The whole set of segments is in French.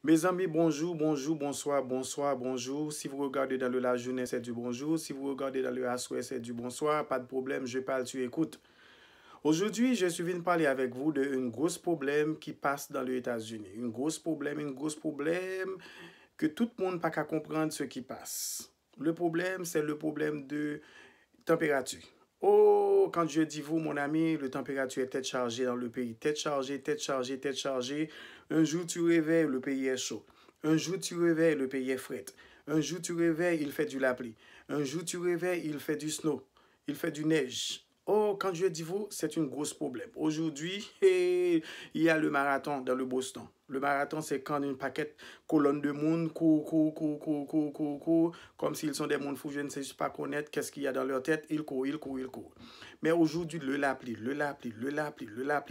Mes amis, bonjour, bonjour, bonsoir, bonsoir, bonjour. Si vous regardez dans le la journée, c'est du bonjour. Si vous regardez dans le assoir, c'est du bonsoir. Pas de problème, je parle, tu écoutes. Aujourd'hui, je suis venu parler avec vous d'un gros problème qui passe dans les États-Unis. Un gros problème que tout le monde n'a pas qu'à comprendre ce qui passe. Le problème, c'est le problème de température. Oh, quand je dis vous, mon ami, la température est tête chargée dans le pays. Tête chargée, tête chargée, tête chargée. Un jour, tu réveilles, le pays est chaud. Un jour, tu réveilles, le pays est frais. Un jour, tu réveilles, il fait du la pluie. Un jour, tu réveilles, il fait du snow. Il fait du neige. Oh, quand je dis vous, c'est un gros problème. Aujourd'hui, il y a le marathon dans le Boston. Le marathon, c'est quand une paquette colonne de monde court, comme s'ils sont des mondes fous, je ne sais pas connaître qu'est-ce qu'il y a dans leur tête, ils courent, ils courent, ils courent. Mais aujourd'hui, le lapli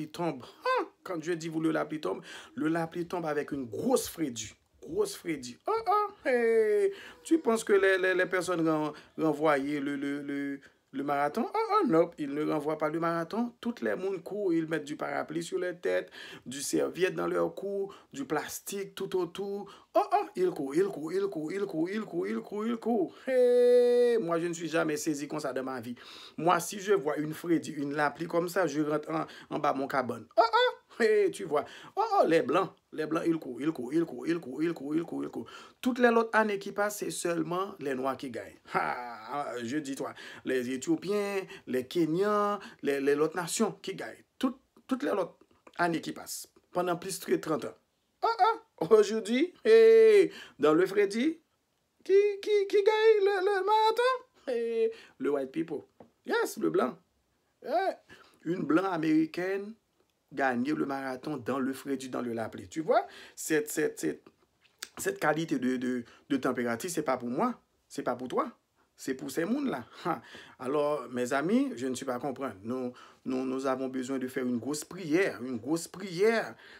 tombe. Ah, quand je dis vous, le lapli tombe avec une grosse frédue. Grosse frédue. Oh, oh, hey. Tu penses que les personnes renvoyaient le marathon? Oh, oh, non, ils ne renvoient pas le marathon. Toutes les monde courent, ils mettent du parapluie sur leur tête, du serviette dans leur cou, du plastique tout autour. Oh, oh, ils courent, ils courent, ils courent, ils courent, ils courent, ils courent, ils courent. Hey, moi, je ne suis jamais saisi comme ça de ma vie. Moi, si je vois une Freddy, une Lapli comme ça, je rentre en bas de mon cabane. Oh, oh, hey, tu vois. Oh, oh, les blancs, ils courent, ils courent, ils courent, ils courent, ils courent, ils courent, ils courent. Toutes les autres années qui passent, c'est seulement les Noirs qui gagnent. Ah, je dis toi, les Éthiopiens, les Kenyans, les autres nations qui gagnent. Toutes les autres années qui passent, pendant plus de 30 ans. Ah, ah, aujourd'hui, hey, dans le Freddy, qui gagne le marathon? Hey, le white people. Yes, le blanc. Hey, une blanc américaine gagner le marathon dans le Freddy, dans le Lapli. Tu vois, cette qualité de température, c'est pas pour moi, c'est pas pour toi. C'est pour ces mondes-là. Alors, mes amis, je ne suis pas comprendre. Nous avons besoin de faire une grosse prière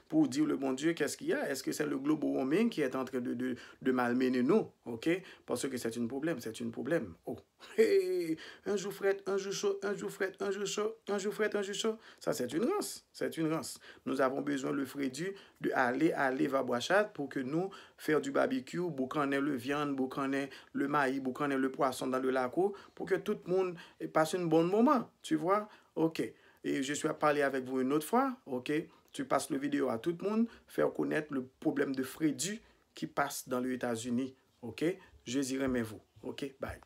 pour dire le bon Dieu, qu'est-ce qu'il y a? Est-ce que c'est le global warming qui est en train de malmener nous? OK? Parce que c'est un problème, c'est un problème. Oh. Hey, un jour frais, un jour chaud, un jour frais, un jour chaud, un jour frais, un jour chaud. Ça, c'est une race. C'est une race. Nous avons besoin, le frédu, de aller vers Boichat pour que nous faire du barbecue, boucaner le viande, boucaner le maïs, boucaner le poisson dans le lac, pour que tout le monde passe un bon moment. Tu vois? OK. Et je suis à parler avec vous une autre fois. OK? Tu passes le vidéo à tout le monde, faire connaître le problème de frédu qui passe dans les États-Unis. OK? Je dirai mais vous. OK? Bye.